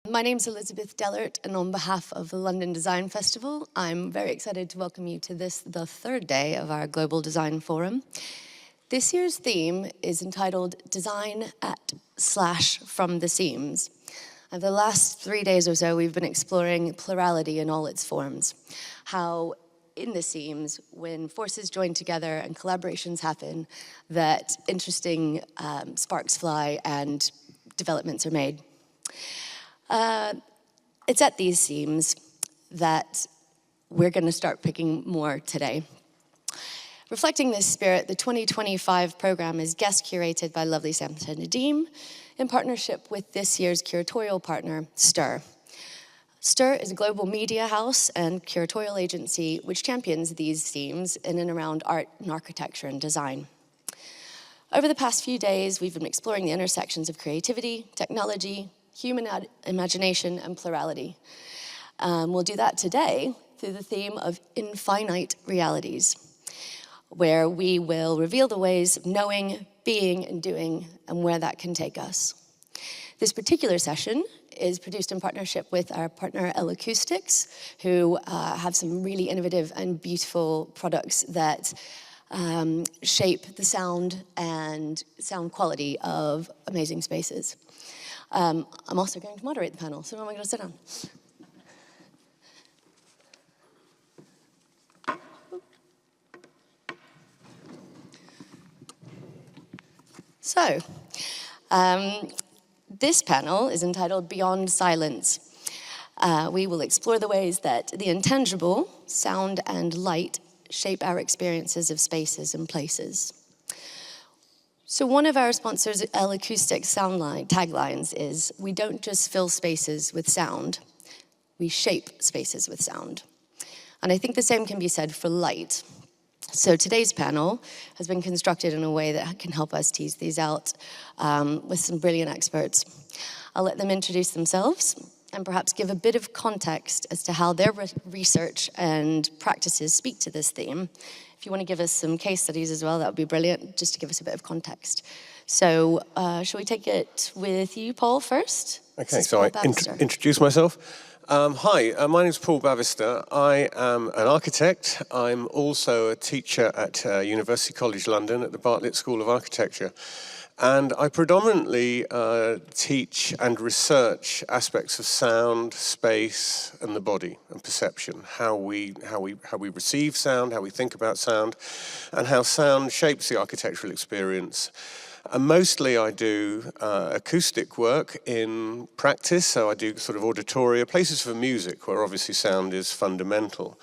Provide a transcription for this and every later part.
My name's Elizabeth Dellert, and on behalf of the London Design Festival, I'm very excited to welcome you to this, the third day of our Global Design Forum. This year's theme is entitled Design @/From the Seams. And the last 3 days or so, we've been exploring plurality in all its forms. How in the seams, when forces join together and collaborations happen, that interesting sparks fly and developments are made. It's at these seams that we're going to start picking more today. Reflecting this spirit, the 2025 program is guest curated by lovely Samantha Nadeem in partnership with this year's curatorial partner, STIR. STIR is a global media house and curatorial agency which champions these themes in and around art and architecture and design. Over the past few days, we've been exploring the intersections of creativity, technology, human imagination, and plurality. We'll do that today through the theme of infinite realities, where we will reveal the ways of knowing, being, and doing, and where that can take us. This particular session is produced in partnership with our partner L-Acoustics, who have some really innovative and beautiful products that shape the sound and sound quality of amazing spaces. I'm also going to moderate the panel, so I'm going to sit down. So, this panel is entitled Beyond Silence. We will explore the ways that the intangible, sound and light, shape our experiences of spaces and places. So one of our sponsors, L-Acoustics taglines is, we don't just fill spaces with sound, we shape spaces with sound. And I think the same can be said for light. So today's panel has been constructed in a way that can help us tease these out with some brilliant experts. I'll let them introduce themselves and perhaps give a bit of context as to how their research and practices speak to this theme. If you want to give us some case studies as well, that would be brilliant, just to give us a bit of context. So shall we take it with you, Paul, first? Okay, so I introduce myself. Hi, my name is Paul Bavister. I am an architect. I'm also a teacher at University College London at the Bartlett School of Architecture. And I predominantly teach and research aspects of sound, space, and the body and perception. How we receive sound, how we think about sound, and how sound shapes the architectural experience. And mostly I do acoustic work in practice, so I do sort of auditoria, places for music where obviously sound is fundamental.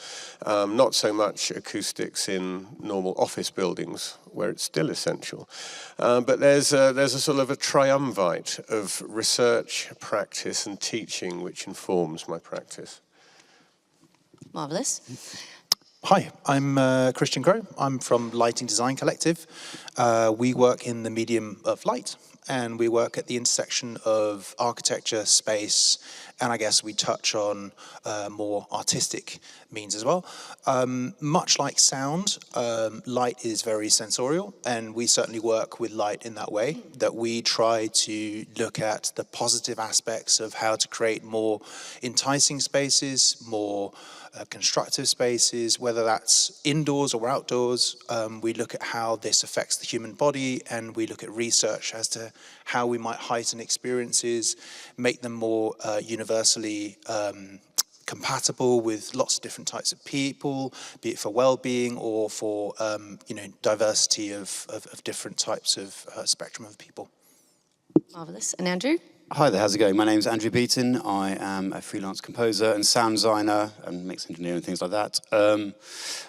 Not so much acoustics in normal office buildings where it's still essential. But there's a sort of a triumvirate of research, practice and teaching which informs my practice. Marvellous. Hi, I'm Kristian Krogh. I'm from Lighting Design Collective. We work in the medium of light, and we work at the intersection of architecture, space, and I guess we touch on more artistic means as well. Much like sound, light is very sensorial, and we certainly work with light in that way, that we try to look at the positive aspects of how to create more enticing spaces, more constructive spaces, whether that's indoors or outdoors. We look at how this affects the human body, and we look at research as to how we might heighten experiences, make them more universally compatible with lots of different types of people, be it for well-being or for diversity of different types of spectrum of people. Marvellous. And Andrew? Hi there, how's it going? My name's Andrew Beaton. I am a freelance composer and sound designer and mix engineer and things like that.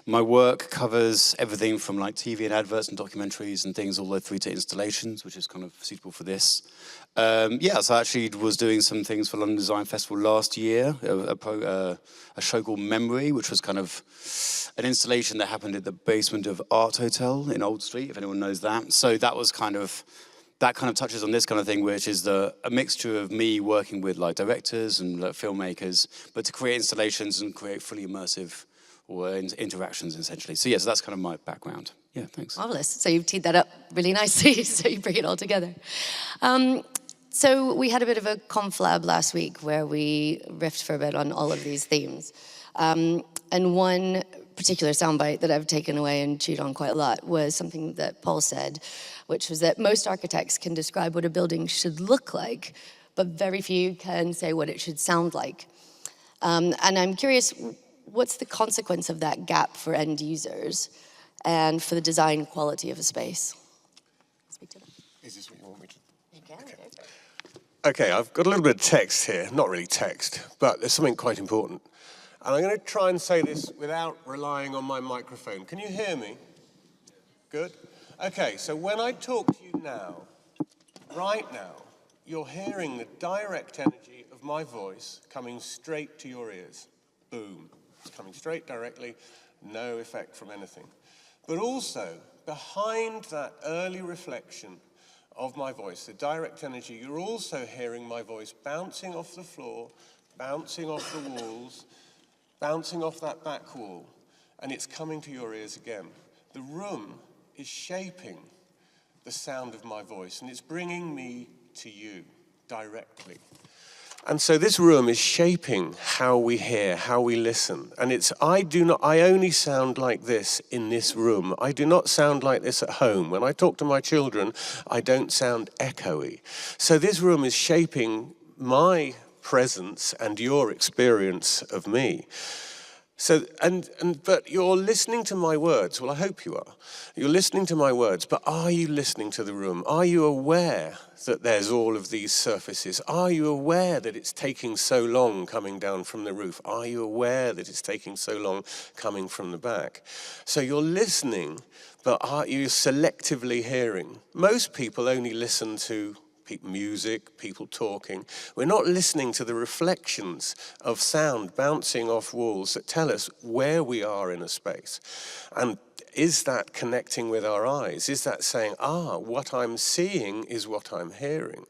My work covers everything from like TV and adverts and documentaries and things all the way through to installations, which is kind of suitable for this. So I actually was doing some things for London Design Festival last year, a show called Memory, which was kind of an installation that happened at the basement of Art Hotel in Old Street, if anyone knows that. So that was that kind of touches on this kind of thing, which is a mixture of me working with like directors and filmmakers, but to create installations and create fully immersive or interactions essentially. So yeah, so that's kind of my background. Yeah, thanks. Marvellous. So you've teed that up really nicely, so you bring it all together. So we had a bit of a conflab last week where we riffed for a bit on all of these themes. And one particular soundbite that I've taken away and chewed on quite a lot was something that Paul said, which was that most architects can describe what a building should look like, but very few can say what it should sound like. And I'm curious, what's the consequence of that gap for end users and for the design quality of a space? Speak to that. Is this what you want me to? You can. Okay, I've got a little bit of text here. Not really text, but there's something quite important. And I'm going to try and say this without relying on my microphone. Can you hear me? Good? Okay, so when I talk to you now, right now, you're hearing the direct energy of my voice coming straight to your ears. Boom. It's coming straight directly, no effect from anything. But also, behind that early reflection of my voice, the direct energy, you're also hearing my voice bouncing off the floor, bouncing off the walls, bouncing off that back wall, and it's coming to your ears again. The room is shaping the sound of my voice, and it's bringing me to you directly. And so this room is shaping how we hear, how we listen. And I only sound like this in this room. I do not sound like this at home. When I talk to my children, I don't sound echoey. So this room is shaping my presence and your experience of me. So, but you're listening to my words. Well, I hope you are. You're listening to my words, but are you listening to the room? Are you aware that there's all of these surfaces? Are you aware that it's taking so long coming down from the roof? Are you aware that it's taking so long coming from the back? So you're listening, but are you selectively hearing? Most people only listen to music, people talking. We're not listening to the reflections of sound bouncing off walls that tell us where we are in a space. And is that connecting with our eyes? Is that saying, what I'm seeing is what I'm hearing?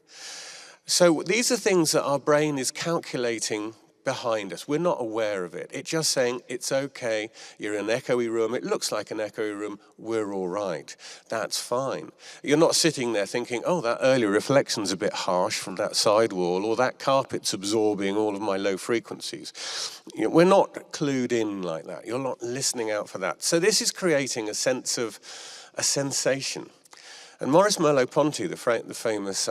So these are things that our brain is calculating behind us. We're not aware of it. It's just saying, it's okay, you're in an echoey room, it looks like an echoey room, we're all right. That's fine. You're not sitting there thinking, that early reflection's a bit harsh from that side wall, or that carpet's absorbing all of my low frequencies. We're not clued in like that. You're not listening out for that. So this is creating a sense of a sensation. And Maurice Merleau-Ponty, the famous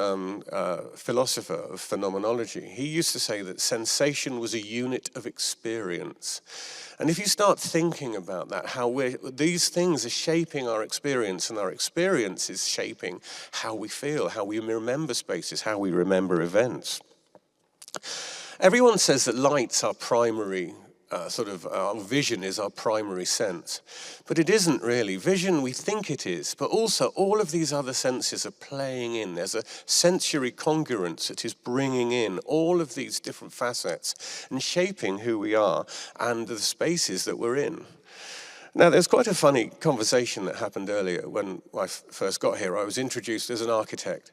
philosopher of phenomenology, he used to say that sensation was a unit of experience. And if you start thinking about that, how these things are shaping our experience, and our experience is shaping how we feel, how we remember spaces, how we remember events. Everyone says that light's our primary our vision is our primary sense. But it isn't really. Vision, we think it is, but also all of these other senses are playing in. There's a sensory congruence that is bringing in all of these different facets and shaping who we are and the spaces that we're in. Now, there's quite a funny conversation that happened earlier when I first got here. I was introduced as an architect,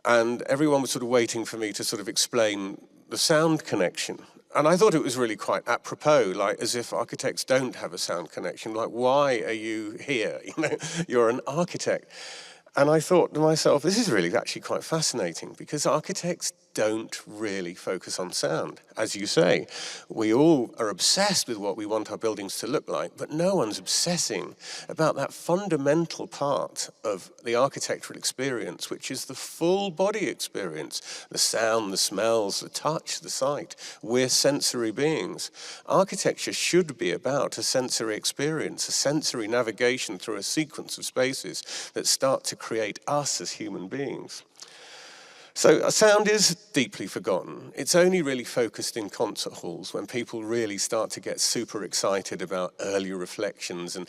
and everyone was sort of waiting for me to sort of explain the sound connection. And I thought it was really quite apropos, like as if architects don't have a sound connection. Like, why are you here? You're an architect. And I thought to myself, this is really actually quite fascinating, because architects don't really focus on sound. As you say, we all are obsessed with what we want our buildings to look like, but no one's obsessing about that fundamental part of the architectural experience, which is the full body experience, the sound, the smells, the touch, the sight. We're sensory beings. Architecture should be about a sensory experience, a sensory navigation through a sequence of spaces that start to create us as human beings. So sound is deeply forgotten. It's only really focused in concert halls when people really start to get super excited about early reflections and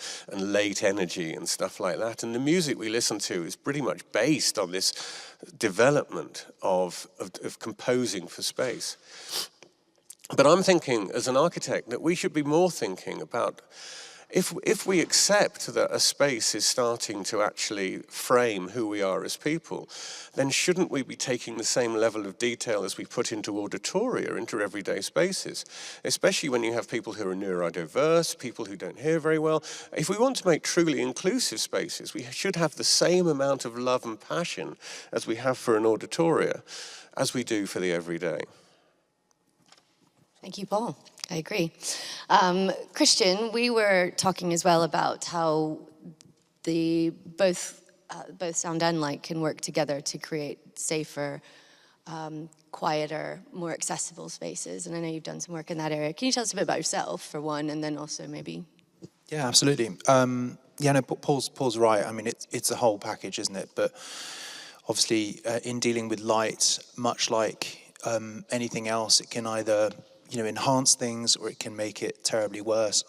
late energy and stuff like that. And the music we listen to is pretty much based on this development of composing for space. But I'm thinking, as an architect, that we should be more thinking about If we accept that a space is starting to actually frame who we are as people, then shouldn't we be taking the same level of detail as we put into auditoria, into everyday spaces? Especially when you have people who are neurodiverse, people who don't hear very well. If we want to make truly inclusive spaces, we should have the same amount of love and passion as we have for an auditoria, as we do for the everyday. Thank you, Paul. I agree. Kristian, we were talking as well about how both sound and light can work together to create safer, quieter, more accessible spaces. And I know you've done some work in that area. Can you tell us a bit about yourself, for one, and then also maybe... Yeah, absolutely. Yeah, no, Paul's right. I mean, it's a whole package, isn't it? But obviously, in dealing with light, much like anything else, it can either enhance things, or it can make it terribly worse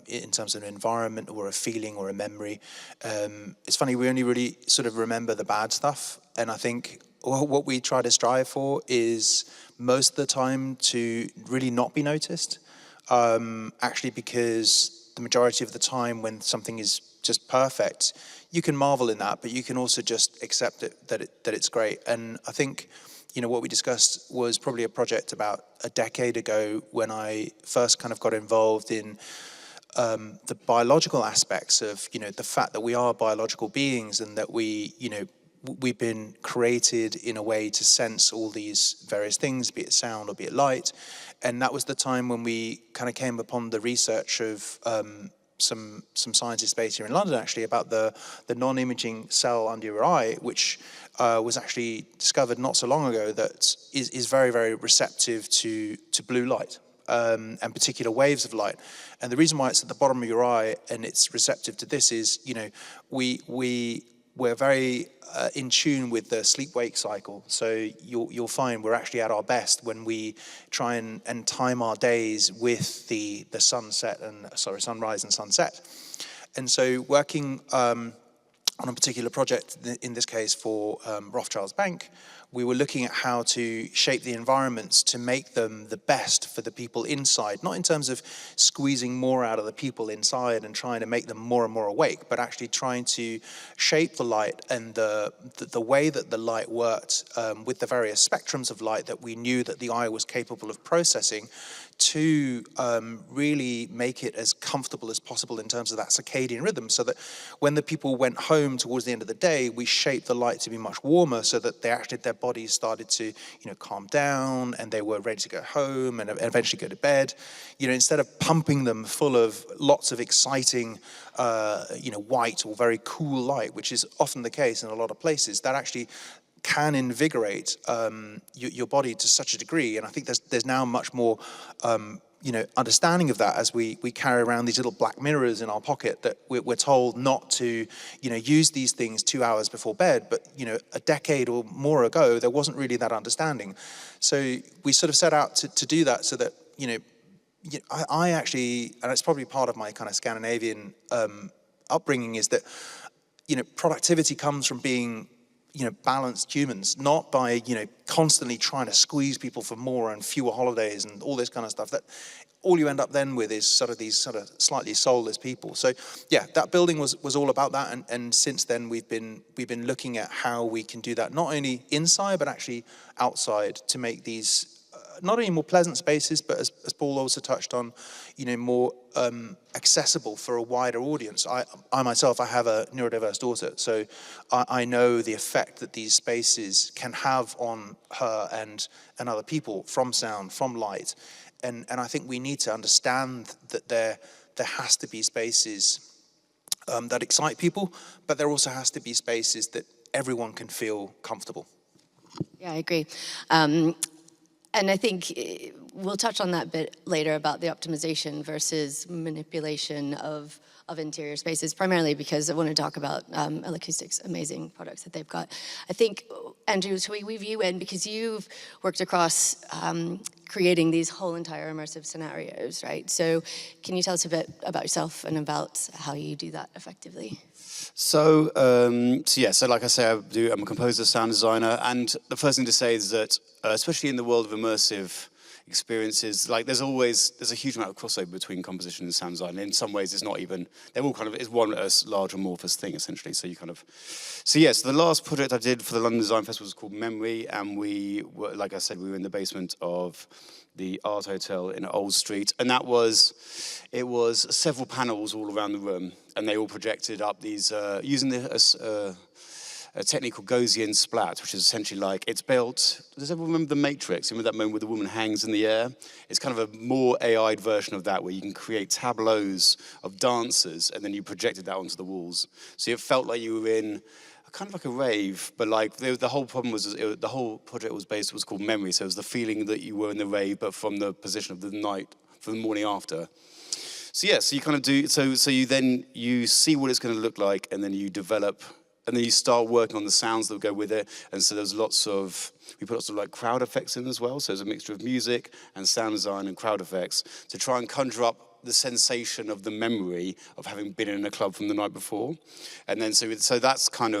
in terms of an environment or a feeling or a memory. It's funny, we only really sort of remember the bad stuff, and I think what we try to strive for is most of the time to really not be noticed, actually, because the majority of the time when something is just perfect, you can marvel in that, but you can also just accept it, that it's great. And I think what we discussed was probably a project about a decade ago when I first kind of got involved in the biological aspects of, the fact that we are biological beings and that we've been created in a way to sense all these various things, be it sound or be it light. And that was the time when we kind of came upon the research of some scientists based here in London, actually, about the non-imaging cell under your eye, which was actually discovered not so long ago, that is very, very receptive to blue light and particular waves of light. And the reason why it's at the bottom of your eye and it's receptive to this is, we're very in tune with the sleep-wake cycle. So you'll find we're actually at our best when we try and time our days with the sunrise and sunset. And so working on a particular project, in this case for Rothschild's Bank, we were looking at how to shape the environments to make them the best for the people inside, not in terms of squeezing more out of the people inside and trying to make them more and more awake, but actually trying to shape the light and the way that the light worked with the various spectrums of light that we knew that the eye was capable of processing, to really make it as comfortable as possible in terms of that circadian rhythm, so that when the people went home towards the end of the day, we shaped the light to be much warmer so that their bodies started to calm down and they were ready to go home and eventually go to bed. Instead of pumping them full of lots of exciting white or very cool light, which is often the case in a lot of places, that actually can invigorate your body to such a degree. And I think there's now much more understanding of that as we carry around these little black mirrors in our pocket, that we're told not to use these things 2 hours before bed. But a decade or more ago, there wasn't really that understanding. So we sort of set out to do that, so that I actually, and it's probably part of my kind of Scandinavian upbringing, is that productivity comes from being balanced humans, not by, constantly trying to squeeze people for more and fewer holidays and all this kind of stuff. That all you end up then with is sort of these sort of slightly soulless people. So yeah, that building was all about that. And since then we've been looking at how we can do that, not only inside, but actually outside, to make these not only more pleasant spaces, but as Paul also touched on, more accessible for a wider audience. I myself, I have a neurodiverse daughter, so I know the effect that these spaces can have on her and other people, from sound, from light. And I think we need to understand that there has to be spaces that excite people, but there also has to be spaces that everyone can feel comfortable. Yeah, I agree. And I think we'll touch on that a bit later about the optimization versus manipulation of interior spaces, primarily because I want to talk about L-Acoustics' amazing products that they've got. I think, Andrew, so we weave you in because you've worked across creating these whole entire immersive scenarios, right? So can you tell us a bit about yourself and about how you do that effectively? So like I say, I'm a composer, sound designer, and the first thing to say is that, especially in the world of immersive, experiences. Like there's a huge amount of crossover between composition and sound design. And in some ways, it's not even, they're all kind of, it's one large amorphous thing essentially. So the last project I did for the London Design Festival was called Memory, and we were, like I said, we were in the basement of the Art Hotel in Old Street, and it was several panels all around the room, and they all projected up these, using a technique called Gaussian splat, which is essentially like, it's built, does everyone remember The Matrix? Remember that moment where the woman hangs in the air? It's kind of a more AI'd version of that, where you can create tableaus of dancers, and then you projected that onto the walls. So it felt like you were in kind of like a rave, but like the whole problem was, the whole project was called Memory, so it was the feeling that you were in the rave, but from the position of the night, from the morning after. So yeah, so you kind of do, so you see what it's going to look like, and then you develop, and then you start working on the sounds that go with it. And so there's we put lots of like crowd effects in as well. So there's a mixture of music and sound design and crowd effects to try and conjure up the sensation of the memory of having been in a club from the night before. And then so that's the kind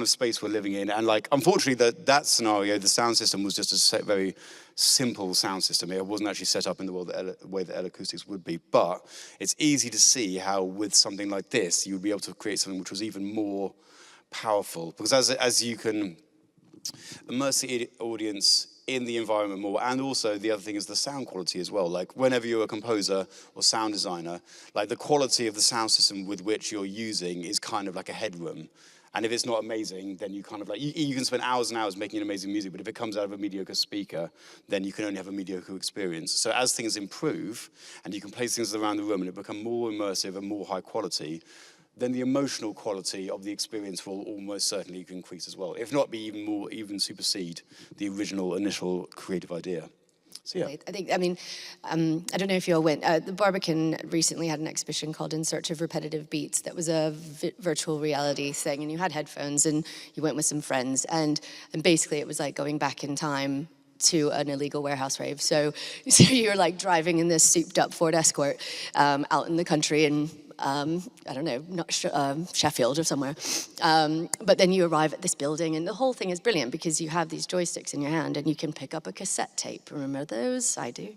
of space we're living in. And like, unfortunately, that scenario, the sound system was just a very simple sound system. It wasn't actually set up in the way that L-Acoustics would be. But it's easy to see how with something like this, you would be able to create something which was even more powerful. Because as you can immerse the audience in the environment more, and also the other thing is the sound quality as well. Like whenever you're a composer or sound designer, like the quality of the sound system with which you're using is kind of like a headroom. And if it's not amazing, then you kind of like, you can spend hours and hours making amazing music, but if it comes out of a mediocre speaker, then you can only have a mediocre experience. So as things improve, and you can place things around the room and it become more immersive and more high quality, then the emotional quality of the experience will almost certainly increase as well. If not be even supersede the original initial creative idea. So yeah. I don't know if you all went, the Barbican recently had an exhibition called In Search of Repetitive Beats that was a virtual reality thing, and you had headphones and you went with some friends, and basically it was like going back in time to an illegal warehouse rave. So you're like driving in this souped up Ford Escort out in the country, and I don't know, not Sheffield or somewhere. But then you arrive at this building, and the whole thing is brilliant because you have these joysticks in your hand and you can pick up a cassette tape. Remember those? I do.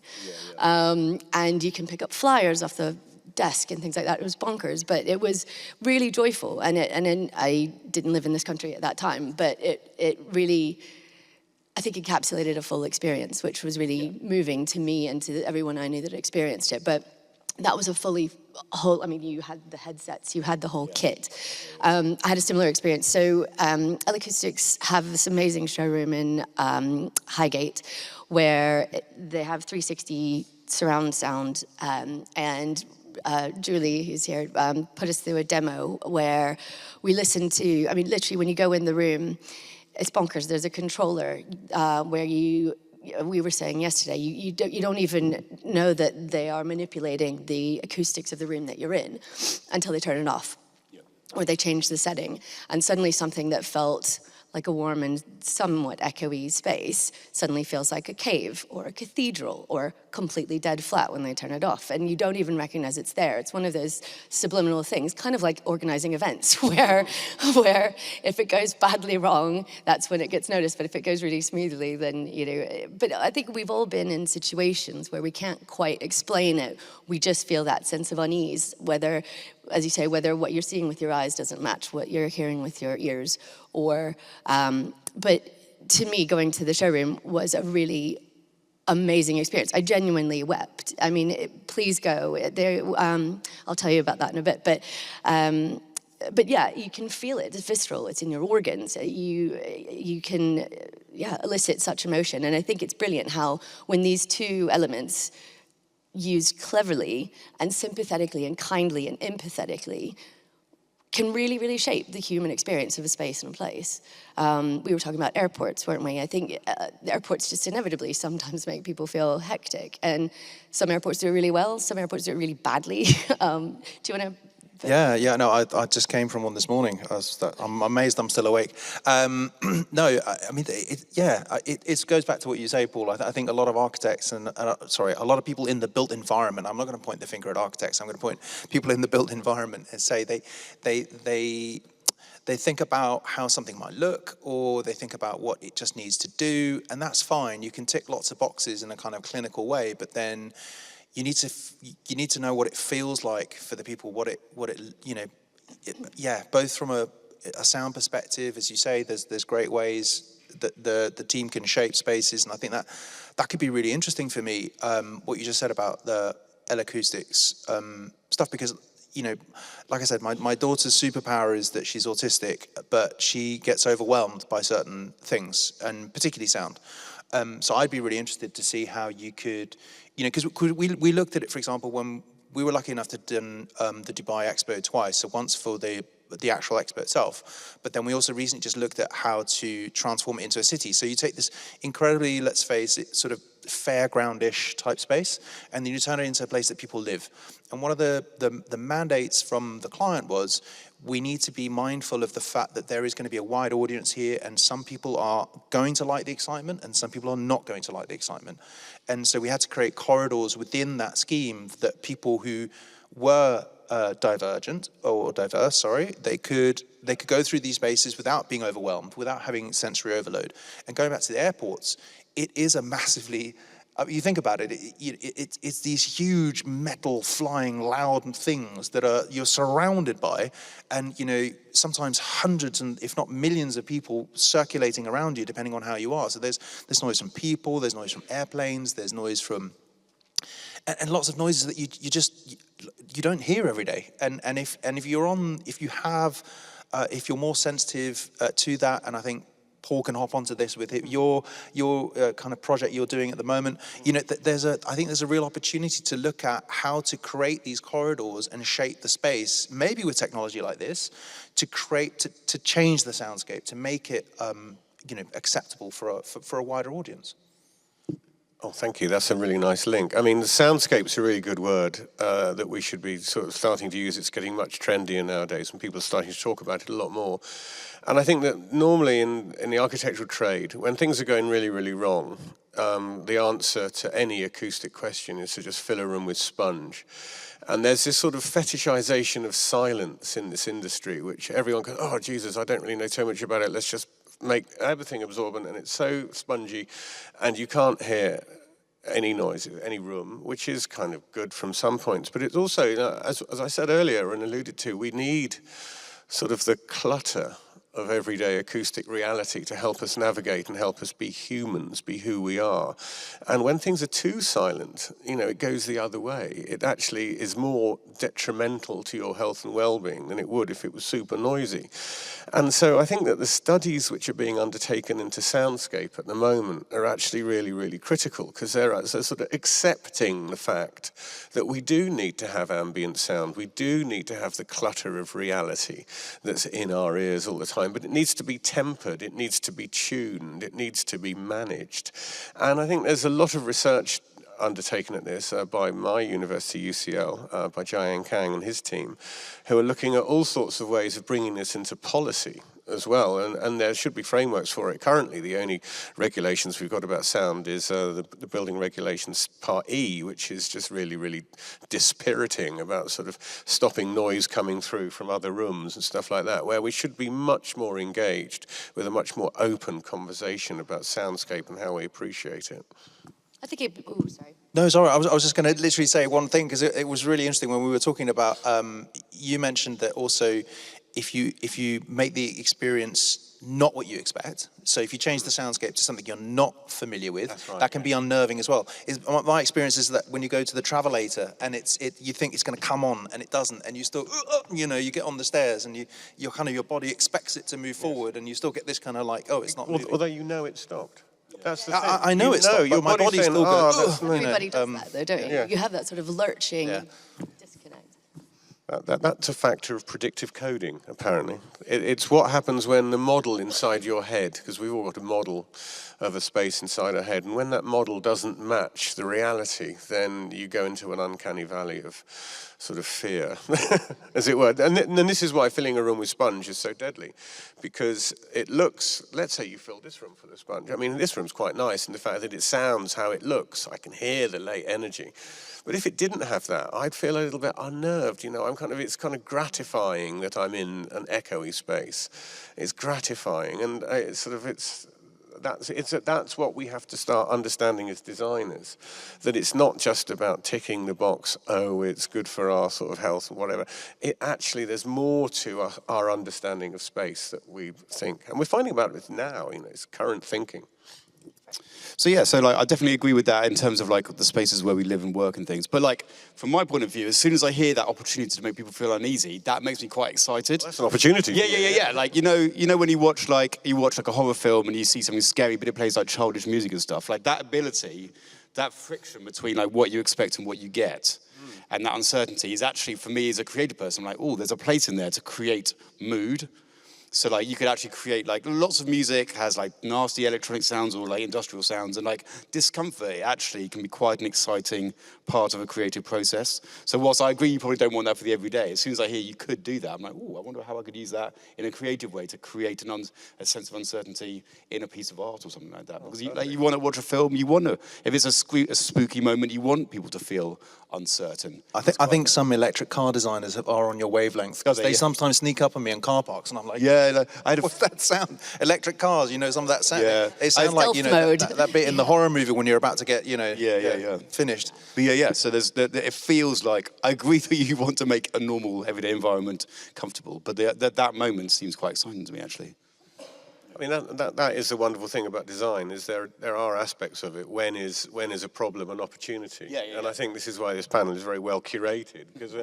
Yeah. And you can pick up flyers off the desk and things like that. It was bonkers, but it was really joyful. And then I didn't live in this country at that time, but it really, I think, encapsulated a full experience, which was really moving to me and to everyone I knew that experienced it. But that was you had the headsets, you had the whole kit. I had a similar experience. So L-Acoustics have this amazing showroom in Highgate where they have 360 surround sound, and Julie, who's here, put us through a demo where we listened to, literally when you go in the room, it's bonkers. There's a controller where we were saying yesterday, you don't even know that they are manipulating the acoustics of the room that you're in until they turn it off, or they change the setting, and suddenly something that felt like a warm and somewhat echoey space suddenly feels like a cave or a cathedral or completely dead flat when they turn it off. And you don't even recognize it's there. It's one of those subliminal things, kind of like organizing events where if it goes badly wrong, that's when it gets noticed. But if it goes really smoothly, then, but I think we've all been in situations where we can't quite explain it. We just feel that sense of unease, whether, as you say, whether what you're seeing with your eyes doesn't match what you're hearing with your ears, or, but to me, going to the showroom was a really amazing experience. I genuinely wept. Please go. I'll tell you about that in a bit, but yeah, you can feel it. It's visceral. It's in your organs. You can, elicit such emotion. And I think it's brilliant how when these two elements used cleverly and sympathetically and kindly and empathetically can really, really shape the human experience of a space and a place. We were talking about airports, weren't we? I think airports just inevitably sometimes make people feel hectic, and some airports do it really well, some airports do it really badly. Do you want to? No, I just came from one this morning. I'm amazed I'm still awake. It goes back to what you say, Paul. I think a lot of architects a lot of people in the built environment, I'm not going to point the finger at architects, I'm going to point people in the built environment and say They think about how something might look, or they think about what it just needs to do, and that's fine. You can tick lots of boxes in a kind of clinical way, but then you need to know what it feels like for the people, what it both from a sound perspective, as you say, there's great ways that the team can shape spaces, and I think that could be really interesting for me, what you just said about the L-Acoustics stuff, because, like I said, my daughter's superpower is that she's autistic, but she gets overwhelmed by certain things, and particularly sound. So I'd be really interested to see how you could, because we looked at it, for example, when we were lucky enough to do the Dubai Expo twice, so once for the actual expo itself, but then we also recently just looked at how to transform it into a city. So you take this incredibly, let's face it, sort of fairground-ish type space, and then you turn it into a place that people live. And one of the mandates from the client was, we need to be mindful of the fact that there is going to be a wide audience here, and some people are going to like the excitement, and some people are not going to like the excitement. And so we had to create corridors within that scheme that people who were diverse, they could go through these spaces without being overwhelmed, without having sensory overload. And going back to the airports, it is a massively, you think about it, it's these huge metal flying loud things that you're surrounded by, and sometimes hundreds and if not millions of people circulating around you, depending on how you are. So there's noise from people, there's noise from airplanes, there's noise from, and lots of noises that you don't hear every day. And if you're more sensitive to that, and I think Paul can hop onto this with your kind of project you're doing at the moment. I think there's a real opportunity to look at how to create these corridors and shape the space, maybe with technology like this, to change the soundscape, to make it acceptable for a wider audience. Oh, thank you. That's a really nice link. I mean, the soundscape's a really good word that we should be sort of starting to use. It's getting much trendier nowadays, and people are starting to talk about it a lot more. And I think that normally in the architectural trade, when things are going really, really wrong, the answer to any acoustic question is to just fill a room with sponge. And there's this sort of fetishization of silence in this industry, which everyone goes, oh, Jesus, I don't really know so much about it. Let's just make everything absorbent, and it's so spongy, and you can't hear any noise, any room, which is kind of good from some points. But it's also, as I said earlier and alluded to, we need sort of the clutter of everyday acoustic reality to help us navigate and help us be humans, be who we are. And when things are too silent, it goes the other way. It actually is more detrimental to your health and well-being than it would if it was super noisy. And so I think that the studies which are being undertaken into soundscape at the moment are actually really, really critical, because they're sort of accepting the fact that we do need to have ambient sound. We do need to have the clutter of reality that's in our ears all the time. But it needs to be tempered, it needs to be tuned, it needs to be managed. And I think there's a lot of research undertaken at this by my university, UCL, by Jian Kang and his team, who are looking at all sorts of ways of bringing this into policy as well, and there should be frameworks for it. Currently, the only regulations we've got about sound is the building regulations part E, which is just really, really dispiriting about sort of stopping noise coming through from other rooms and stuff like that, where we should be much more engaged with a much more open conversation about soundscape and how we appreciate it. I think sorry. No, sorry, I was just going to literally say one thing, because it was really interesting when we were talking about, you mentioned that also if you make the experience not what you expect, so if you change the soundscape to something you're not familiar with, right, that can be unnerving as well. My experience is that when you go to the travelator and you think it's going to come on and it doesn't, and you still, you get on the stairs and your body expects it to move forward, and you still get this kind of like, oh, it's not moving. Although it stopped. That's the thing. I know it's stopped, your but my body's still going, everybody does that though, don't you? Yeah. You have that sort of lurching disconnect. That's a factor of predictive coding, apparently. It's what happens when the model inside your head, because we've all got a model of a space inside our head, and when that model doesn't match the reality, then you go into an uncanny valley of sort of fear, as it were. And this is why filling a room with sponge is so deadly, because it looks, let's say you fill this room full of sponge. I mean, this room's quite nice in the fact that it sounds how it looks. I can hear the late energy. But if it didn't have that, I'd feel a little bit unnerved. You know, it's kind of gratifying that I'm in an echoey space. It's gratifying, and that's what we have to start understanding as designers, that it's not just about ticking the box, oh, it's good for our sort of health and whatever. It actually, there's more to our understanding of space that we think. And we're finding about it now, you know, it's current thinking. So yeah, so like I definitely agree with that in terms of like the spaces where we live and work and things. But like from my point of view, as soon as I hear that opportunity to make people feel uneasy, that makes me quite excited. Well, that's an opportunity. Yeah. Like you know when you watch like a horror film and you see something scary, but it plays like childish music and stuff. Like that ability, that friction between like what you expect and what you get, and that uncertainty is actually for me as a creative person, I'm like, oh, there's a place in there to create mood. So like you could actually create like lots of music has like nasty electronic sounds or like industrial sounds, and like discomfort actually can be quite an exciting part of a creative process. So whilst I agree you probably don't want that for the everyday, as soon as I hear you could do that, I'm like, oh, I wonder how I could use that in a creative way to create a sense of uncertainty in a piece of art or something like that. Because you want to watch a film, if it's a spooky moment, you want people to feel uncertain. I think some electric car designers are on your wavelength, because they sometimes sneak up on me in car parks, and I'm like, what's that sound? Electric cars, you know, some of that sound. Yeah. They sound like, you know, that bit in the horror movie when you're about to get, you know, finished. But yeah. So it feels like, I agree that you want to make a normal everyday environment comfortable, but that moment seems quite exciting to me, actually. I mean, that is the wonderful thing about design, is there are aspects of it. When is a problem an opportunity? And I think this is why this panel is very well curated, because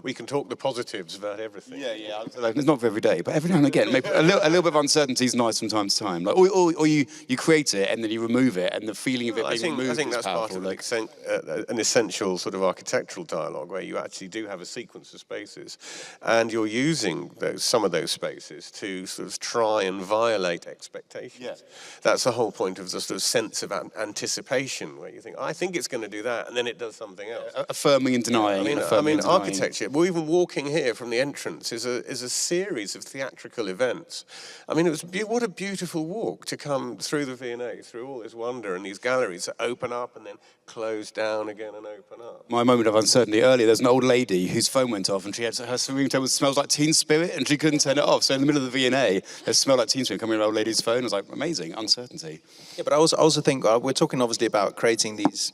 we can talk the positives about everything. It's not for every day, but every now and again, maybe a little bit of uncertainty is nice from time to time. Like, or you create it and then you remove it, and the feeling of it being removed is powerful. I think that's part of an essential sort of architectural dialogue, where you actually do have a sequence of spaces, and you're using some of those spaces to sort of try and violate expectations. That's the whole point of the sort of sense of anticipation, where you think, I think it's going to do that, and then it does something else. Affirming and denying. I mean, architecture, well, even walking here from the entrance is a series of theatrical events. I mean, what a beautiful walk to come through the V&A, through all this wonder and these galleries that open up and then close down again and open up. My moment of uncertainty earlier, there's an old lady whose phone went off, and she had her ringtone smells like Teen Spirit, and she couldn't turn it off. So in the middle of the V&A, it smelled like Teen Spirit coming around. Lady's phone. I was like, amazing, uncertainty. Yeah, but I also think we're talking obviously about creating these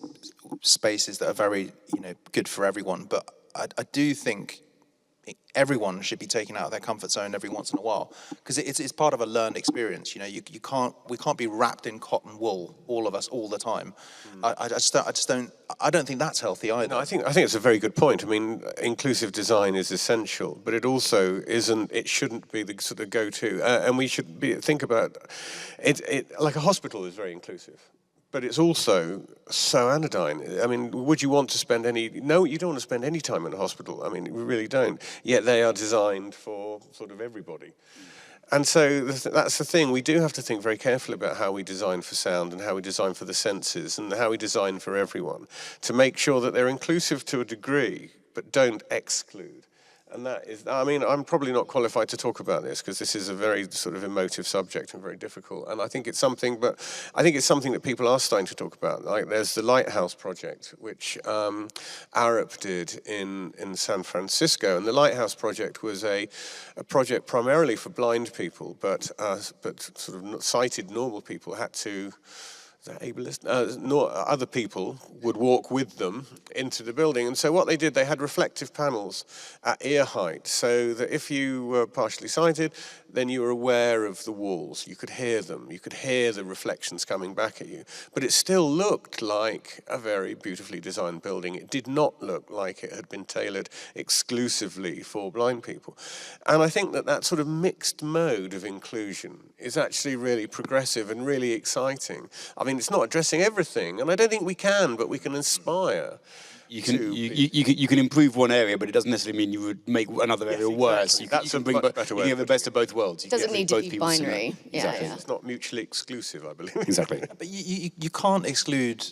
spaces that are very, you know, good for everyone. But I do think everyone should be taken out of their comfort zone every once in a while, because it's part of a learned experience. You know, we can't be wrapped in cotton wool, all of us, all the time. I don't think that's healthy either. No, I think it's a very good point. I mean, inclusive design is essential, but it also isn't. It shouldn't be the sort of go-to, and we should think about it. Like a hospital is very inclusive, but it's also so anodyne. I mean, would you want to spend no, you don't want to spend any time in a hospital. I mean, we really don't. Yet they are designed for sort of everybody. And so that's the thing. We do have to think very carefully about how we design for sound and how we design for the senses and how we design for everyone, to make sure that they're inclusive to a degree, but don't exclude. And that is, I mean, I'm probably not qualified to talk about this, because this is a very sort of emotive subject and very difficult. And I think it's something that people are starting to talk about. Like, there's the Lighthouse Project, which Arup did in San Francisco. And the Lighthouse Project was a project primarily for blind people, but sort of sighted normal people had to, ableist, other people would walk with them into the building. And so what they did, they had reflective panels at ear height, so that if you were partially sighted, then you were aware of the walls. You could hear them. You could hear the reflections coming back at you. But it still looked like a very beautifully designed building. It did not look like it had been tailored exclusively for blind people. And I think that sort of mixed mode of inclusion is actually really progressive and really exciting. I mean, it's not addressing everything, and I don't think we can, but we can inspire. You can improve one area, but it doesn't necessarily mean you would make another area worse. That's a much better way. You can have the best of both worlds. It doesn't need to be binary. Exactly. Yeah. It's not mutually exclusive, I believe. Exactly. But you can't exclude.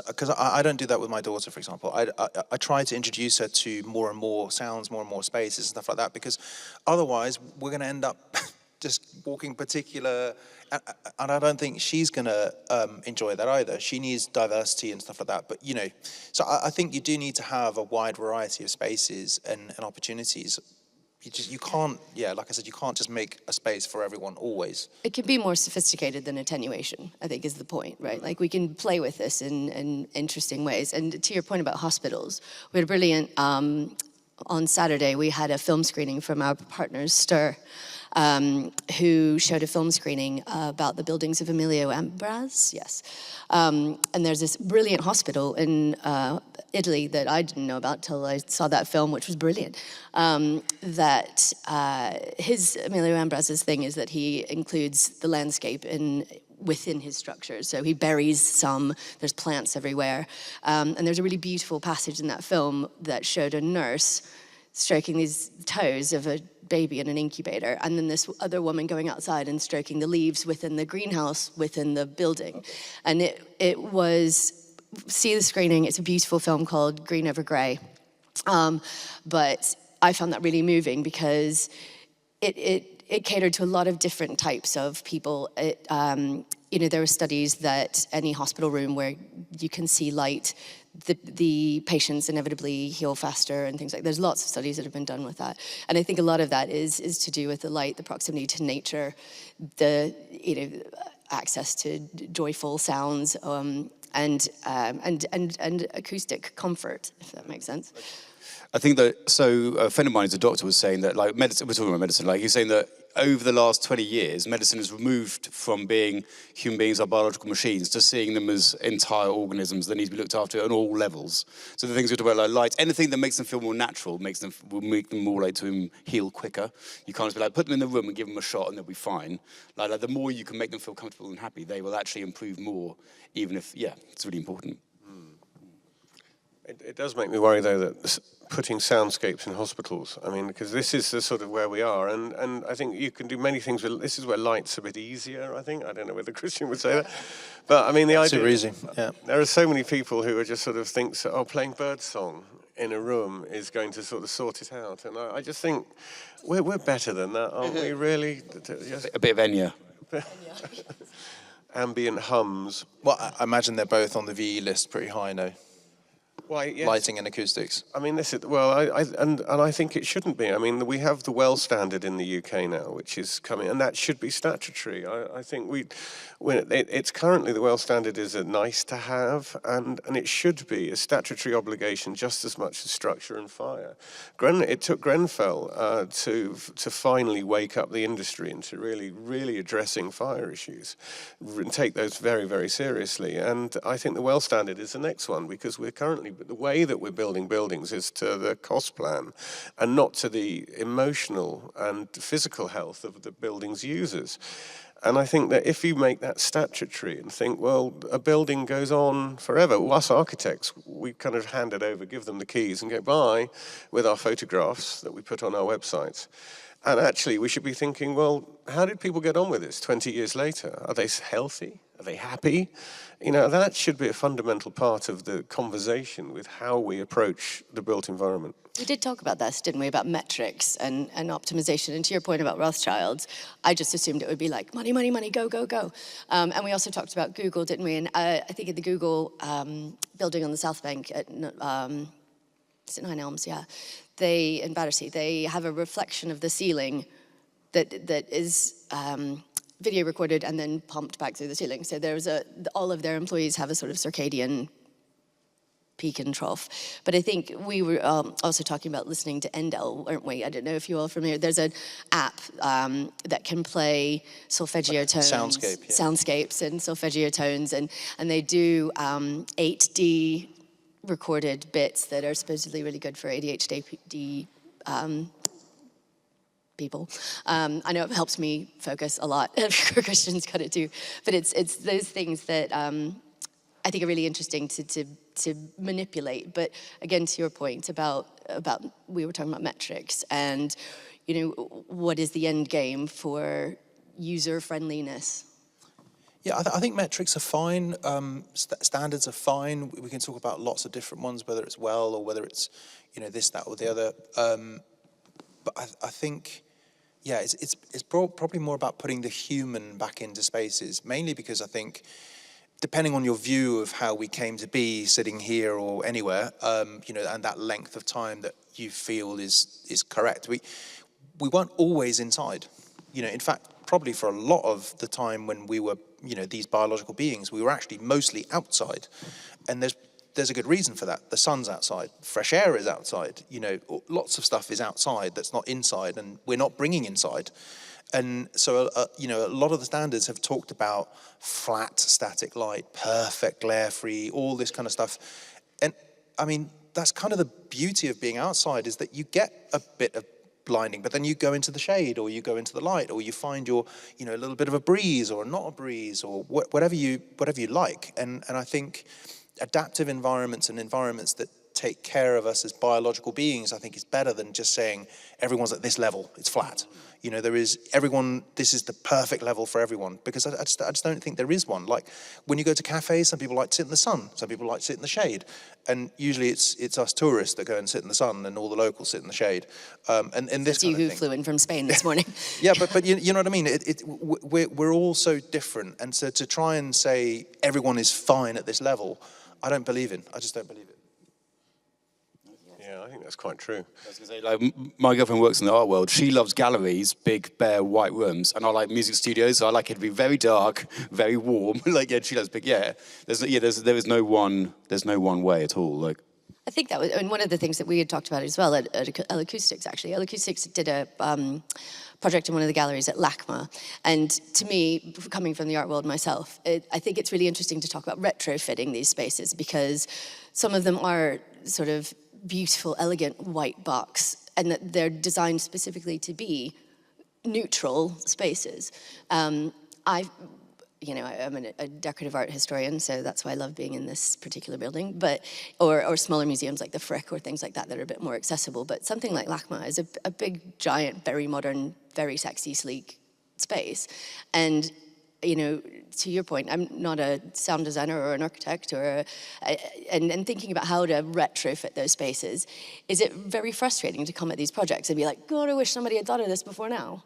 Because I don't do that with my daughter, for example. I try to introduce her to more and more sounds, more and more spaces and stuff like that. Because otherwise, we're going to end up just walking particular. And I don't think she's going to enjoy that either. She needs diversity and stuff like that. But, so I think you do need to have a wide variety of spaces and opportunities. You can't, like I said, you can't just make a space for everyone always. It can be more sophisticated than attenuation, I think is the point, right? Like we can play with this in interesting ways. And to your point about hospitals, we had a brilliant, on Saturday, we had a film screening from our partners, Stir, who showed a film screening about the buildings of Emilio Ambras, yes. And there's this brilliant hospital in Italy that I didn't know about till I saw that film, which was brilliant. That his, Emilio Ambras' thing is that he includes the landscape within his structures. So he buries some, there's plants everywhere. And there's a really beautiful passage in that film that showed a nurse stroking these toes of a baby in an incubator, and then this other woman going outside and stroking the leaves within the greenhouse within the building. And it was, see the screening, it's a beautiful film called Green Over Grey. But I found that really moving because it catered to a lot of different types of people. There were studies that any hospital room where you can see light, the patients inevitably heal faster and things like that. There's lots of studies that have been done with that. And I think a lot of that is to do with the light, the proximity to nature, the access to joyful sounds, and acoustic comfort, if that makes sense. I think that, so a friend of mine who's a doctor was saying that, like, medicine, we're talking about medicine, like, he's saying that over the last 20 years, medicine has moved from being human beings are biological machines to seeing them as entire organisms that need to be looked after on all levels. So the things we talk about, like light, anything that makes them feel more natural will make them more like to heal quicker. You can't just be like, put them in the room and give them a shot and they'll be fine. Like the more you can make them feel comfortable and happy, they will actually improve more, even if, it's really important. It does make me worry, though, that putting soundscapes in hospitals, I mean, because this is the sort of where we are, and I think you can do many things with, this is where light's a bit easier, I think. I don't know whether Kristian would say that. But, I mean, the idea... Super easy, yeah. There are so many people who are just sort of think, playing birdsong in a room is going to sort of sort it out. And I just think we're better than that, aren't we, really? A bit of Enya. Ambient hums. Well, I imagine they're both on the VE list pretty high now. Well, yes. Lighting and acoustics. I mean, this is, well, I think it shouldn't be. I mean, we have the WELL standard in the UK now, which is coming, and that should be statutory. I think it's currently the WELL standard is a nice to have, and it should be a statutory obligation just as much as structure and fire. It took Grenfell to finally wake up the industry into really addressing fire issues and take those very, very seriously. And I think the WELL standard is the next one, because we're currently, the way that we're building buildings is to the cost plan and not to the emotional and physical health of the building's users. And I think that if you make that statutory and think, well, a building goes on forever. Well, us architects, we kind of hand it over, give them the keys and go by with our photographs that we put on our websites. And actually, we should be thinking, well, how did people get on with this 20 years later? Are they healthy? Are they happy? That should be a fundamental part of the conversation with how we approach the built environment. We did talk about this, didn't we, about metrics and optimization. And to your point about Rothschilds, I just assumed it would be like money, money, money, go, go, go. And we also talked about Google, didn't we? And I think at the Google building on the South Bank at, is it 9 Elms? Yeah. In Battersea, they have a reflection of the ceiling that is video recorded and then pumped back through the ceiling. So all of their employees have a sort of circadian peak and trough. But I think we were also talking about listening to Endel, weren't we? I don't know if you all are familiar. There's an app that can play solfeggio tones. Soundscapes and solfeggio tones. And they do 8D recorded bits that are supposedly really good for ADHD people. I know it helps me focus a lot. Kristian's got it too. But it's those things that I think are really interesting to manipulate. But again, to your point about we were talking about metrics and, you know, what is the end game for user friendliness? Yeah, I think metrics are fine. Standards are fine. We can talk about lots of different ones, whether it's well or whether it's, you know, this, that, or the other. But I think, yeah, it's probably more about putting the human back into spaces, mainly because I think, depending on your view of how we came to be sitting here or anywhere, you know, and that length of time that you feel is correct. We weren't always inside. You know, in fact, probably for a lot of the time when we were, you know, these biological beings, we were actually mostly outside. And there's a good reason for that. The sun's outside, fresh air is outside, you know, lots of stuff is outside that's not inside, and we're not bringing inside. And so, you know, a lot of the standards have talked about flat static light, perfect glare-free, all this kind of stuff. And I mean, that's kind of the beauty of being outside, is that you get a bit of blinding, but then you go into the shade, or you go into the light, or you find your, you know, a little bit of a breeze or not a breeze, or whatever you like. And I think adaptive environments and environments that take care of us as biological beings, I think, is better than just saying everyone's at this level, it's flat. You know, this is the perfect level for everyone, because I just don't think there is one. Like, when you go to cafes, some people like to sit in the sun, some people like to sit in the shade. And usually it's us tourists that go and sit in the sun, and all the locals sit in the shade. And this It's you who flew in from Spain this morning. Yeah, but you know what I mean? We're all so different. And so to try and say everyone is fine at this level, I don't believe in. I just don't believe it. Yeah, I think that's quite true. I was going to say, like, my girlfriend works in the art world. She loves galleries, big, bare, white rooms, and I like music studios. So I like it to be very dark, very warm. Like, yeah, she loves big. Yeah, there's no one way at all. Like, I think that was, and one of the things that we had talked about as well at L-Acoustics, actually. L-Acoustics did a project in one of the galleries at LACMA. And to me, coming from the art world myself, I think it's really interesting to talk about retrofitting these spaces, because some of them are sort of beautiful, elegant white box, and that they're designed specifically to be neutral spaces. I'm a decorative art historian, so that's why I love being in this particular building. But or smaller museums like the Frick or things like that are a bit more accessible. But something like LACMA is a big, giant, very modern, very sexy, sleek space. And you know, to your point, I'm not a sound designer or an architect, and thinking about how to retrofit those spaces, is it very frustrating to come at these projects and be like, God, I wish somebody had thought of this before now?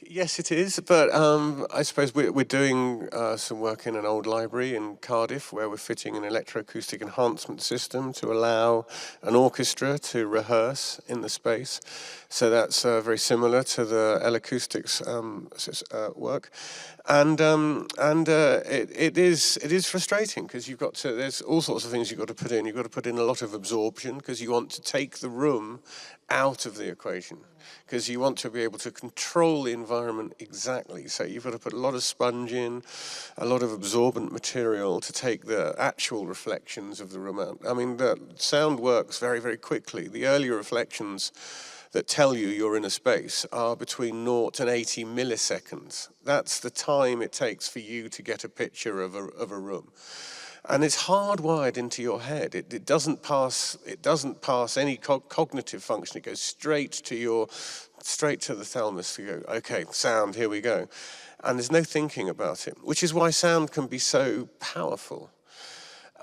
Yes, it is, but I suppose we're doing some work in an old library in Cardiff, where we're fitting an electroacoustic enhancement system to allow an orchestra to rehearse in the space. So that's very similar to the L-Acoustics work, and it is frustrating, because there's all sorts of things you've got to put in. You've got to put in a lot of absorption, because you want to take the room out of the equation, because you want to be able to control the environment exactly. So you've got to put a lot of sponge in, a lot of absorbent material to take the actual reflections of the room out. I mean, the sound works very, very quickly. The earlier reflections that tell you you're in a space are between 0 and 80 milliseconds. That's the time it takes for you to get a picture of a room. And it's hardwired into your head. It doesn't pass any cognitive function. It goes straight to the thalamus to go, okay, sound, here we go. And there's no thinking about it, which is why sound can be so powerful.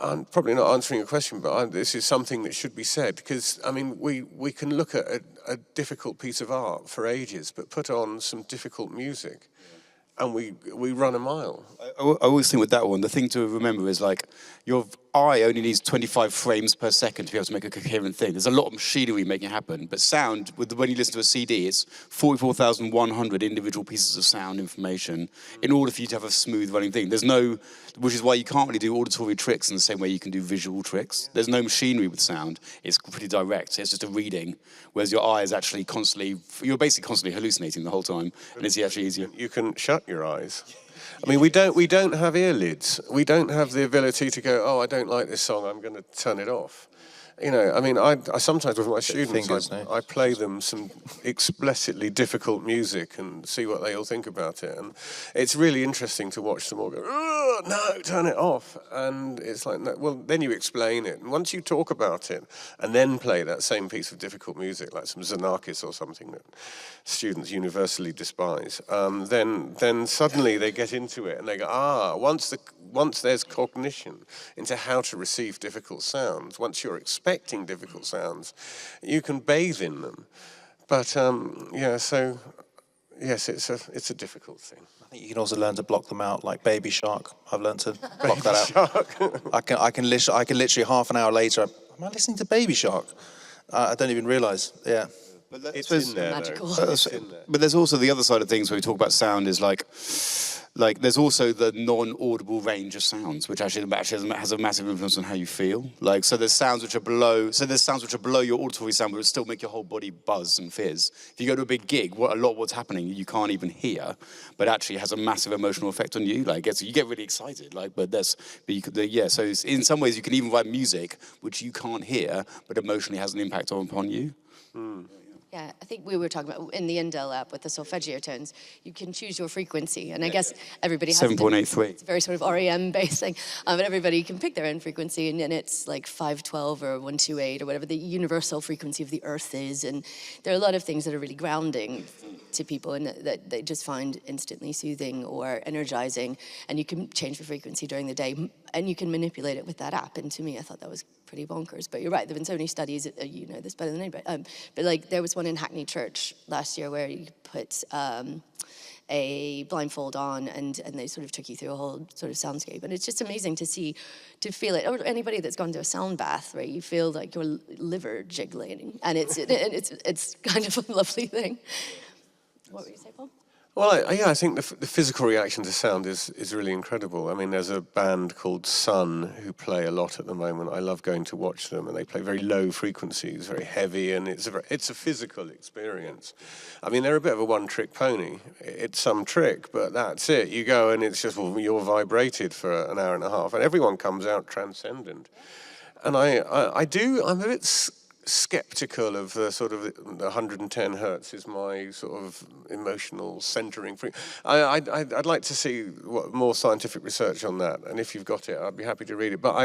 I'm probably not answering your question, but this is something that should be said, because, I mean, we can look at a difficult piece of art for ages, but put on some difficult music, and we run a mile. I always think with that one, the thing to remember is, like, your eye only needs 25 frames per second to be able to make a coherent thing. There's a lot of machinery making it happen, but sound, when you listen to a CD, it's 44,100 individual pieces of sound information in order for you to have a smooth running thing. Which is why you can't really do auditory tricks in the same way you can do visual tricks. There's no machinery with sound. It's pretty direct. It's just a reading, whereas your eye is actually you're basically constantly hallucinating the whole time, and it's actually easier. You can shut your eyes. I mean, we don't have earlids. We don't have the ability to go, oh, I don't like this song, I'm going to turn it off. You know, I mean, I sometimes with my students, fingers, no? I play them some explicitly difficult music and see what they all think about it. And it's really interesting to watch them all go, "Oh, no, turn it off." And it's like, no, well, then you explain it. And once you talk about it and then play that same piece of difficult music, like some Xenakis or something that students universally despise, then suddenly they get into it and they go, once there's cognition into how to receive difficult sounds, once you're expecting difficult sounds, you can bathe in them. But yeah, so yes, it's a difficult thing. I think you can also learn to block them out, like Baby Shark. I've learned to block that out. I can literally half an hour later, am I listening to Baby Shark? I don't even realise. Yeah. But It's in there, magical. though. It's in there. But there's also the other side of things where we talk about sound is like there's also the non-audible range of sounds, which actually has a massive influence on how you feel. Like, so there's sounds which are below your auditory sound, but still make your whole body buzz and fizz. If you go to a big gig, what's happening you can't even hear, but actually has a massive emotional effect on you. Like, you get really excited. Like, so in some ways you can even write music which you can't hear, but emotionally has an impact upon you. Mm. Yeah, I think we were talking about in the Indel app with the solfeggio tones, you can choose your frequency. And I guess everybody has 7.83. It's a very sort of REM based thing. But everybody can pick their own frequency, and it's like 512 or 128 or whatever the universal frequency of the earth is. And there are a lot of things that are really grounding to people and that they just find instantly soothing or energizing. And you can change the frequency during the day, and you can manipulate it with that app. And to me, I thought that was pretty bonkers. But you're right, there have been so many studies, you know this better than anybody. But like there was one in Hackney Church last year where you put a blindfold on and they sort of took you through a whole sort of soundscape. And it's just amazing to feel it. Or anybody that's gone to a sound bath, right? You feel like your liver jiggling. And it's kind of a lovely thing. What were you saying, Paul? Well, I think the physical reaction to sound is really incredible. I mean, there's a band called Sun who play a lot at the moment. I love going to watch them, and they play very low frequencies, very heavy, and it's a physical experience. I mean, they're a bit of a one-trick pony. It's some trick, but that's it. You go, and it's just, well, you're vibrated for an hour and a half, and everyone comes out transcendent. And I'm a bit skeptical of the sort of the 110 hertz is my sort of emotional centering. I'd like to see more scientific research on that, and if you've got it, I'd be happy to read it. But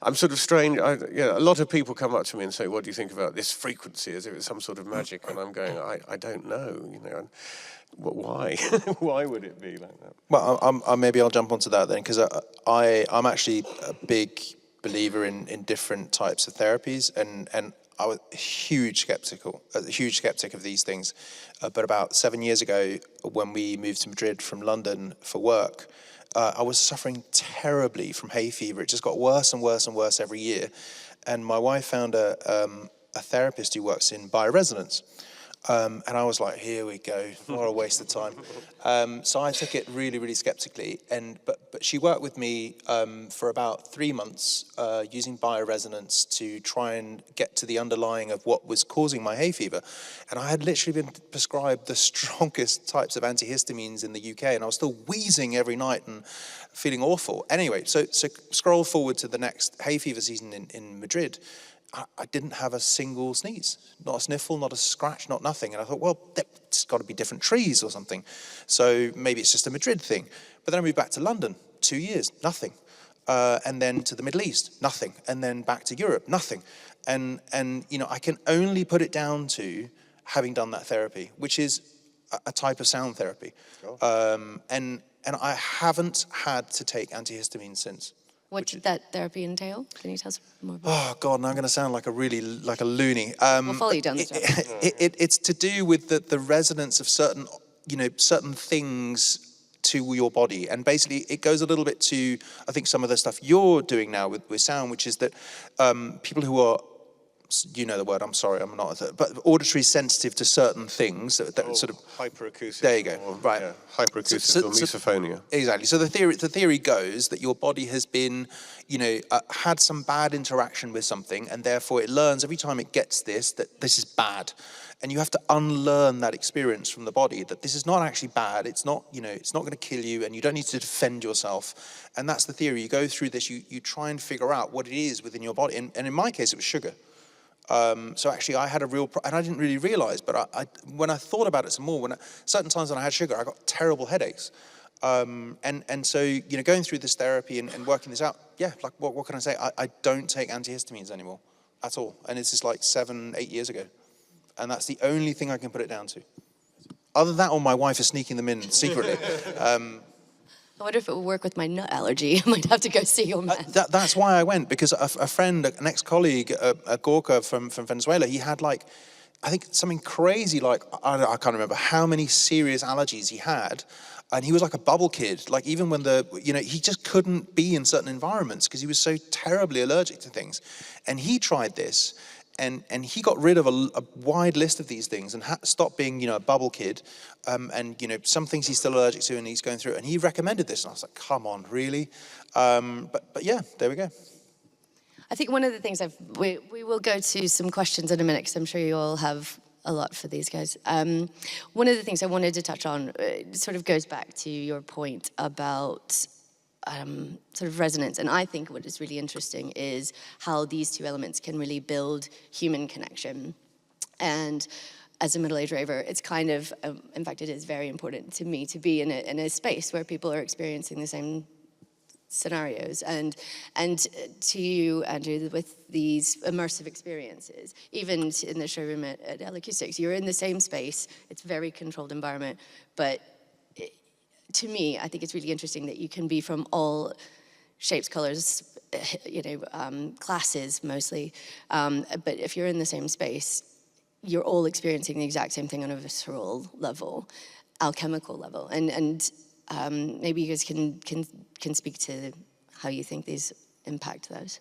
I'm sort of strange. A lot of people come up to me and say, "What do you think about this frequency?" As if it's some sort of magic, and I'm going, I don't know. You know, why? Why would it be like that? Well, maybe I'll jump onto that then, because I'm actually a big believer in different types of therapies, and I was a huge skeptic of these things. But about 7 years ago, when we moved to Madrid from London for work, I was suffering terribly from hay fever. It just got worse and worse and worse every year. And my wife found a therapist who works in bioresonance. And I was like, here we go, what a waste of time. So I took it really, really skeptically. But she worked with me for about 3 months using bioresonance to try and get to the underlying of what was causing my hay fever. And I had literally been prescribed the strongest types of antihistamines in the UK, and I was still wheezing every night and feeling awful. Anyway, so scroll forward to the next hay fever season in Madrid. I didn't have a single sneeze, not a sniffle, not a scratch, not nothing. And I thought, well, it's got to be different trees or something. So maybe it's just a Madrid thing. But then I moved back to London, 2 years, nothing. And then to the Middle East, nothing. And then back to Europe, nothing. And you know, I can only put it down to having done that therapy, which is a type of sound therapy. Sure. And I haven't had to take antihistamines since. What did that therapy entail? Can you tell us more about Oh God, now I'm going to sound like a loony. We'll follow you down this road. It's to do with the resonance of certain things to your body, and basically it goes a little bit to, I think, some of the stuff you're doing now with sound, which is that people who are, you know the word, I'm sorry, I'm not, but auditory sensitive to certain things that sort of hyperacusis. There you go. Right. Yeah, hyperacusis or misophonia. Exactly. So the theory goes that your body has been, had some bad interaction with something, and therefore it learns every time it gets this that this is bad, And you have to unlearn that experience from the body, that this is not actually bad, it's not, it's not going to kill you, and you don't need to defend yourself. And that's the theory. You go through this, you try and figure out what it is within your body. And in my case, it was sugar. So actually, I had a real, and I didn't really realize, but when I thought about it some more, certain times when I had sugar, I got terrible headaches. And so, going through this therapy and working this out, yeah, like what can I say? I don't take antihistamines anymore at all. And this is like 7-8 years ago. And that's the only thing I can put it down to. Other than that, or my wife is sneaking them in secretly. I wonder if it will work with my nut allergy. I might have to go see your man. That's why I went, because a friend, an ex-colleague, a Gorka from Venezuela, he had like, I think something crazy, like, I can't remember how many serious allergies he had. And he was like a bubble kid. Like even when he just couldn't be in certain environments because he was so terribly allergic to things. And he tried this. And he got rid of a wide list of these things and stopped being, a bubble kid. And some things he's still allergic to and he's going through it. And he recommended this. And I was like, come on, really? But yeah, there we go. I think one of the things we will go to some questions in a minute because I'm sure you all have a lot for these guys. One of the things I wanted to touch on sort of goes back to your point about sort of resonance. And I think what is really interesting is how these two elements can really build human connection. And as a middle-aged raver, it's kind of, in fact, it is very important to me to be in a space where people are experiencing the same scenarios. And to you, Andrew, with these immersive experiences, even in the showroom at L-Acoustics, you're in the same space, it's a very controlled environment, but to me, I think it's really interesting that you can be from all shapes, colors, classes mostly. But if you're in the same space, you're all experiencing the exact same thing on a visceral level, alchemical level. And maybe you guys can speak to how you think these impact those.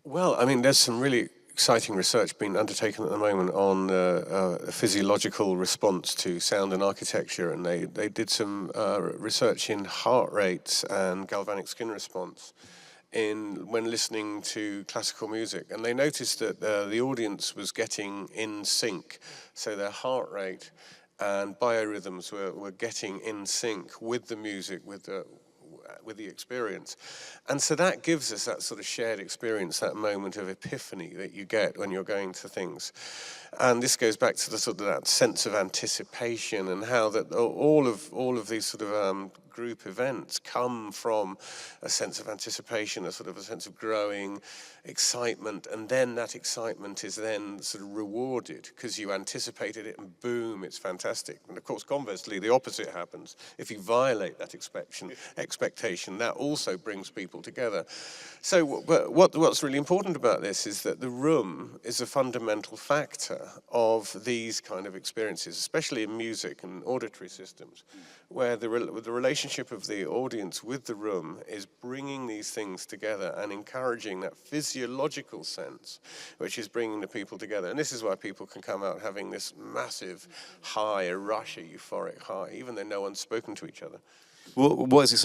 Well, I mean, there's some really exciting research being undertaken at the moment on a physiological response to sound and architecture, and they did some research in heart rates and galvanic skin response when listening to classical music, and they noticed that the audience was getting in sync, so their heart rate and biorhythms were getting in sync with the music, with the experience. And so that gives us that sort of shared experience, that moment of epiphany that you get when you're going to things. And this goes back to the sort of that sense of anticipation and how that all of these sort of group events come from a sense of anticipation, a sort of a sense of growing excitement, and then that excitement is then sort of rewarded because you anticipated it and boom, it's fantastic. And of course, conversely, the opposite happens. If you violate that expectation, that also brings people together. So what's really important about this is that the room is a fundamental factor of these kind of experiences, especially in music and auditory systems, where the relationship of the audience with the room is bringing these things together and encouraging that physiological sense, which is bringing the people together. And this is why people can come out having this massive high, a rush, a euphoric high, even though no one's spoken to each other. What is exciting